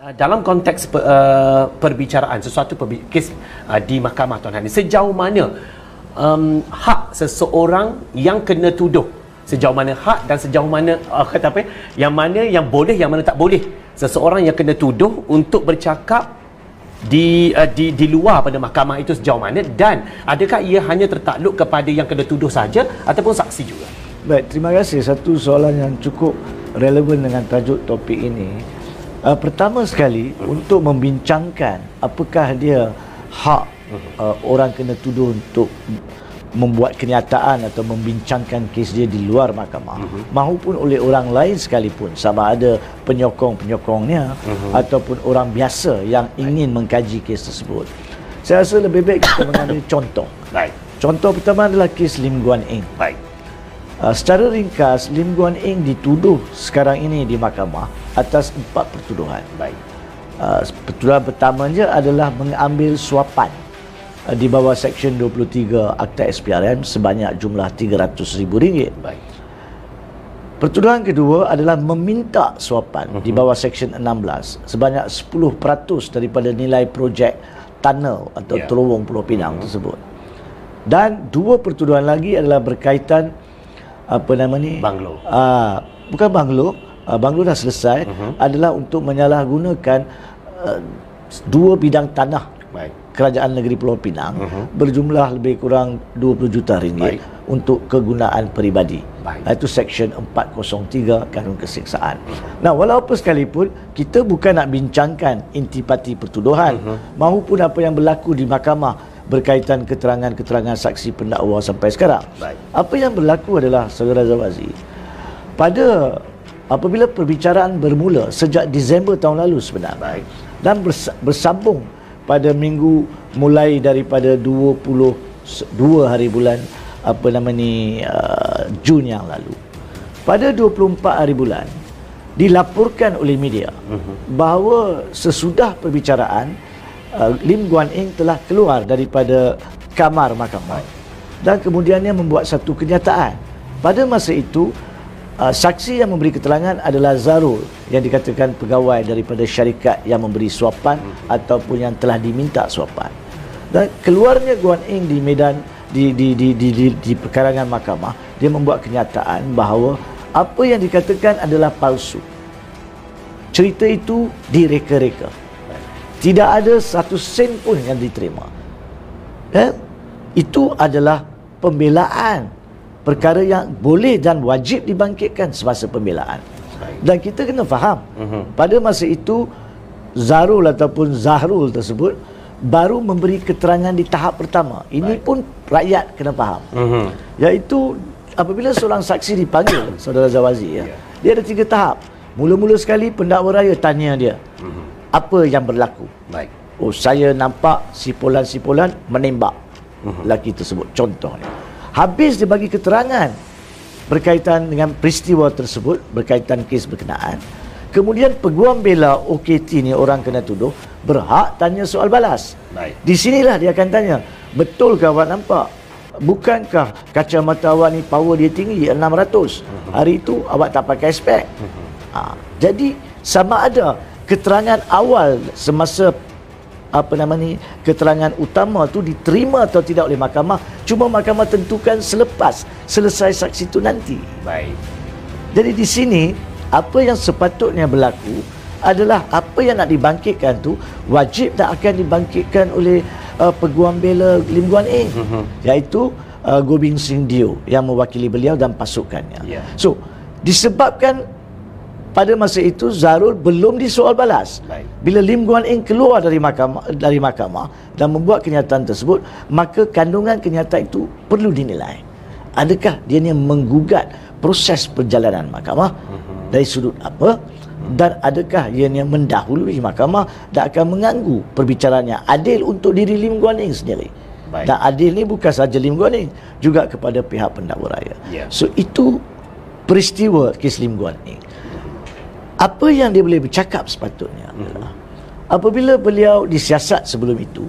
Dalam konteks perbicaraan sesuatu kes di mahkamah Tuan Hanis, sejauh mana hak seseorang yang kena tuduh, sejauh mana hak dan sejauh mana kata apa, yang mana yang boleh, yang mana tak boleh seseorang yang kena tuduh untuk bercakap di luar pada mahkamah itu sejauh mana, dan adakah ia hanya tertakluk kepada yang kena tuduh saja ataupun saksi juga? Baik, terima kasih. Satu soalan yang cukup relevan dengan tajuk topik ini. Pertama sekali, untuk membincangkan apakah dia hak orang kena tuduh untuk membuat kenyataan atau membincangkan kes dia di luar mahkamah, maupun oleh orang lain sekalipun, sama ada penyokong-penyokongnya ataupun orang biasa yang ingin mengkaji kes tersebut. Saya rasa lebih baik kita mengambil contoh. Baik. Contoh pertama adalah kes Lim Guan Eng. Baik. Secara ringkas, Lim Guan Eng dituduh sekarang ini di mahkamah atas 4 pertuduhan. Baik. Pertuduhan pertamanya adalah mengambil suapan di bawah Seksyen 23 Akta SPRM sebanyak jumlah RM300,000. Baik. Pertuduhan kedua adalah meminta suapan di bawah Seksyen 16 sebanyak 10% daripada nilai projek tunnel atau terowong Pulau Pinang tersebut. Dan 2 pertuduhan lagi adalah berkaitan banglo. Bukan banglo, banglo dah selesai, adalah untuk menyalahgunakan 2 bidang tanah. Baik. Kerajaan Negeri Pulau Pinang berjumlah lebih kurang RM20 juta untuk kegunaan peribadi. Itu Seksyen 403 Kanun Keseksaan. Nah, walaupun sekalipun kita bukan nak bincangkan intipati pertuduhan maupun apa yang berlaku di mahkamah berkaitan keterangan-keterangan saksi pendakwa sampai sekarang. Baik. Apa yang berlaku adalah, Saudara Zawazi, apabila perbicaraan bermula sejak Disember tahun lalu sebenarnya, dan bersambung pada minggu mulai daripada 22 hari bulan Jun yang lalu. Pada 24 hari bulan dilaporkan oleh media bahawa sesudah perbicaraan Lim Guan Eng telah keluar daripada kamar mahkamah dan kemudiannya membuat satu kenyataan. Pada masa itu, saksi yang memberi keterangan adalah Zarul, yang dikatakan pegawai daripada syarikat yang memberi suapan ataupun yang telah diminta suapan. Dan keluarnya Guan Eng di medan di perkarangan mahkamah, dia membuat kenyataan bahawa apa yang dikatakan adalah palsu. Cerita itu direka-reka. Tidak ada 1 sen pun yang diterima. Itu adalah pembelaan, perkara yang boleh dan wajib dibangkitkan semasa pembelaan. Dan kita kena faham, pada masa itu Zarul ataupun Zahrul tersebut baru memberi keterangan di tahap pertama. Ini pun rakyat kena faham. Iaitu apabila seorang saksi dipanggil, Saudara Zawazi, dia ada 3 tahap. Mula-mula sekali pendakwa raya tanya dia, apa yang berlaku? Baik. Oh, saya nampak sipulan-sipulan menembak lelaki tersebut, contohnya. Habis dia bagi keterangan berkaitan dengan peristiwa tersebut, berkaitan kes berkenaan. Kemudian peguam bela OKT ni, orang kena tuduh, berhak tanya soal balas. Baik. Di sinilah dia akan tanya, betulkah awak nampak? Bukankah kacamata awak ni power dia tinggi 600? Hari itu awak tak pakai spek. Jadi sama ada keterangan awal semasa keterangan utama tu diterima atau tidak oleh mahkamah, cuma mahkamah tentukan selepas selesai saksi itu nanti. Baik. Jadi di sini apa yang sepatutnya berlaku adalah apa yang nak dibangkitkan tu wajib tak akan dibangkitkan oleh peguam bela Lim Guan Eng, iaitu Goh Beng Sing Dio yang mewakili beliau dan pasukannya. So disebabkan pada masa itu Zarul belum disoal balas. Bila Lim Guan Eng keluar dari mahkamah dan membuat kenyataan tersebut, maka kandungan kenyataan itu perlu dinilai. Adakah dia ni menggugat proses perjalanan mahkamah dari sudut apa, dan adakah ia ni mendahului mahkamah dan akan mengganggu perbicaraan yang adil untuk diri Lim Guan Eng sendiri. Dan adil ni bukan sahaja Lim Guan Eng, juga kepada pihak pendakwa raya. So itu peristiwa kes Lim Guan Eng. Apa yang dia boleh bercakap sepatutnya adalah apabila beliau disiasat sebelum itu,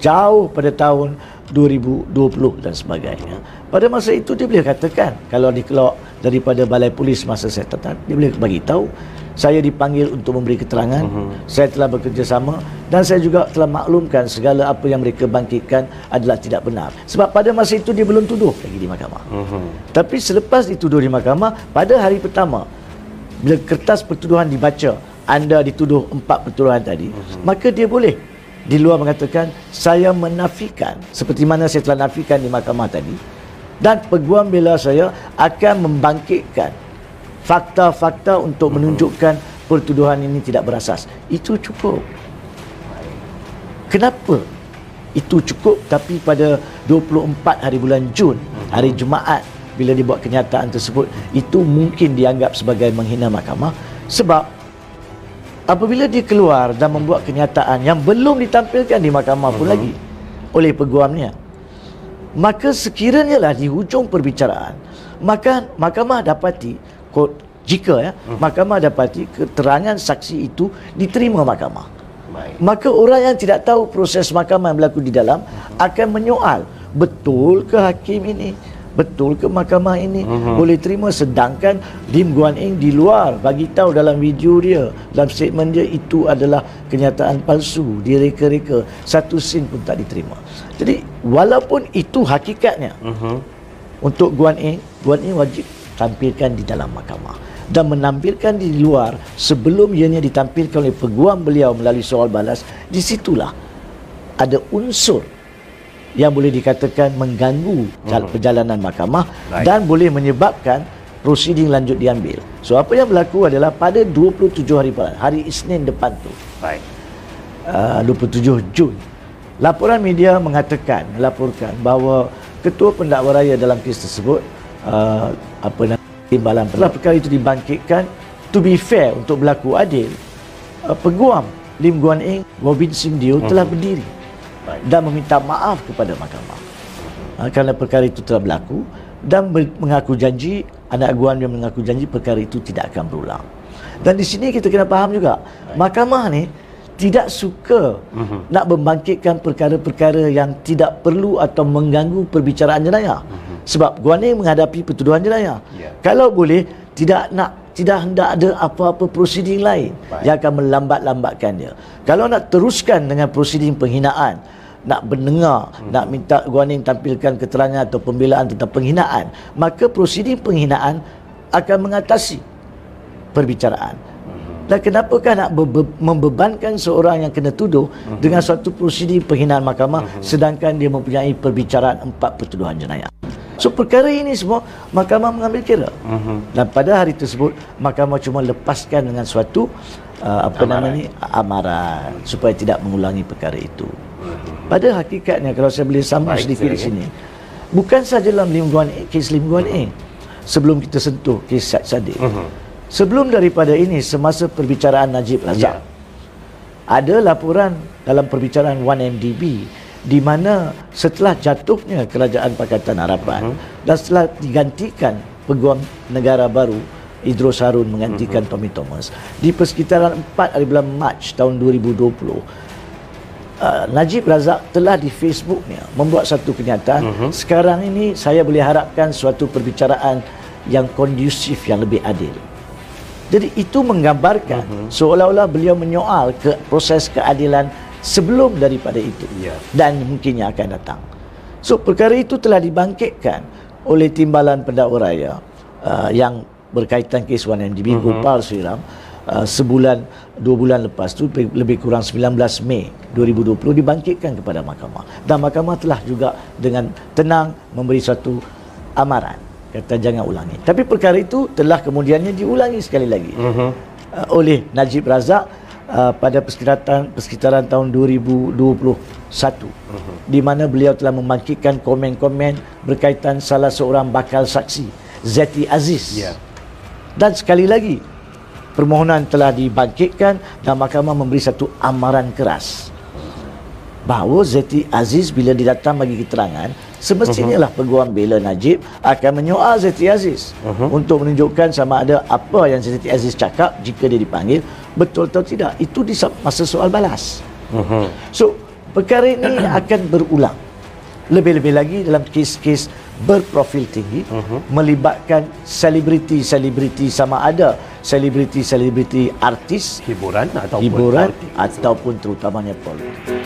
jauh pada tahun 2020 dan sebagainya, pada masa itu dia boleh katakan, kalau dikeluar daripada balai polis masa saya datang, dia boleh bagi tahu Saya dipanggil untuk memberi keterangan. Saya telah bekerjasama dan saya juga telah maklumkan segala apa yang mereka bangkitkan adalah tidak benar. Sebab pada masa itu dia belum tuduh lagi di mahkamah. Tapi selepas dituduh di mahkamah, pada hari pertama bila kertas pertuduhan dibaca, anda dituduh 4 pertuduhan tadi, maka dia boleh di luar mengatakan saya menafikan seperti mana saya telah nafikan di mahkamah tadi, dan peguam bela saya akan membangkitkan fakta-fakta untuk menunjukkan pertuduhan ini tidak berasas. Itu cukup. Kenapa itu cukup tapi pada 24 hari bulan Jun, hari Jumaat, bila dibuat kenyataan tersebut, itu mungkin dianggap sebagai menghina mahkamah? Sebab apabila dia keluar dan membuat kenyataan yang belum ditampilkan di mahkamah pun lagi oleh peguamnya, maka sekiranya lah di hujung perbicaraan, maka mahkamah dapati jika mahkamah dapati keterangan saksi itu diterima mahkamah, maka orang yang tidak tahu proses mahkamah yang berlaku di dalam akan menyoal, betul ke hakim ini, betul ke mahkamah ini boleh terima, sedangkan Lim Guan Eng di luar bagi tahu dalam video dia, dalam statement dia, itu adalah kenyataan palsu, direka-reka, satu sen pun tak diterima. Jadi walaupun itu hakikatnya, untuk Guan Eng wajib tampilkan di dalam mahkamah dan menampilkan di luar sebelum ianya ditampilkan oleh peguam beliau melalui soal balas. Disitulah ada unsur yang boleh dikatakan mengganggu perjalanan mahkamah dan boleh menyebabkan prosiding lanjut diambil. So apa yang berlaku adalah pada 27 hari bulan, hari Isnin depan tu, 27 Jun, laporan media melaporkan bahawa ketua pendakwa raya dalam kes tersebut, timbalan setelah perkara itu dibangkitkan, to be fair, untuk berlaku adil, peguam Lim Guan Eng, Robin Sing Dio telah berdiri dan meminta maaf kepada mahkamah kerana perkara itu telah berlaku, dan mengaku janji, anak guam dia mengaku janji perkara itu tidak akan berulang. Dan di sini kita kena faham juga, mahkamah ni tidak suka nak membangkitkan perkara-perkara yang tidak perlu atau mengganggu perbicaraan jenayah. Sebab Guan Eng menghadapi pertuduhan jenayah. Kalau boleh, tidak hendak ada apa-apa prosiding lain yang akan melambat-lambatkan dia. Kalau nak teruskan dengan prosiding penghinaan, nak mendengar, nak minta Guan Eng tampilkan keterangan atau pembelaan tentang penghinaan, maka prosiding penghinaan akan mengatasi perbicaraan. Dan kenapakah nak membebankan seorang yang kena tuduh dengan suatu prosiding penghinaan mahkamah, sedangkan dia mempunyai perbicaraan 4 pertuduhan jenayah? So perkara ini semua mahkamah mengambil kira. Dan pada hari tersebut mahkamah cuma lepaskan dengan suatu amaran supaya tidak mengulangi perkara itu. Pada hakikatnya, kalau saya boleh sambung sedikit di sini, bukan saja dalam kes Lim Guan Eng, sebelum kita sentuh kes Syed Saddiq, sebelum daripada ini, semasa perbicaraan Najib Razak, ada laporan dalam perbicaraan 1MDB di mana setelah jatuhnya Kerajaan Pakatan Harapan dan setelah digantikan peguam negara baru Idrus Harun menggantikan Tommy Thomas, di persekitaran 4 hari bulan Mac tahun 2020, Najib Razak telah di Facebooknya membuat satu kenyataan, sekarang ini saya boleh harapkan suatu perbicaraan yang kondusif, yang lebih adil. Jadi itu menggambarkan seolah-olah beliau menyoal proses keadilan sebelum daripada itu dan mungkinnya akan datang. So perkara itu telah dibangkitkan oleh timbalan pendakwa raya yang berkaitan kes 1MDB, Gopal Sriram, sebulan 2 bulan lepas tu, lebih kurang 19 Mei 2020 dibangkitkan kepada mahkamah, dan mahkamah telah juga dengan tenang memberi satu amaran, kata jangan ulangi. Tapi perkara itu telah kemudiannya diulangi sekali lagi oleh Najib Razak pada persekitaran tahun 2021, di mana beliau telah membangkitkan komen-komen berkaitan salah seorang bakal saksi, Zeti Aziz. Dan sekali lagi permohonan telah dibangkitkan dan mahkamah memberi satu amaran keras bahawa Zeti Aziz bila dia datang bagi keterangan, semestinya lah peguam bela Najib akan menyoal Zeti Aziz untuk menunjukkan sama ada apa yang Zeti Aziz cakap jika dia dipanggil betul atau tidak. Itu di masa soal balas. So perkara ini akan berulang. Lebih-lebih lagi dalam kes-kes berprofil tinggi, melibatkan selebriti-selebriti, sama ada selebriti-selebriti artis, hiburan ataupun politik. ataupun terutamanya politik.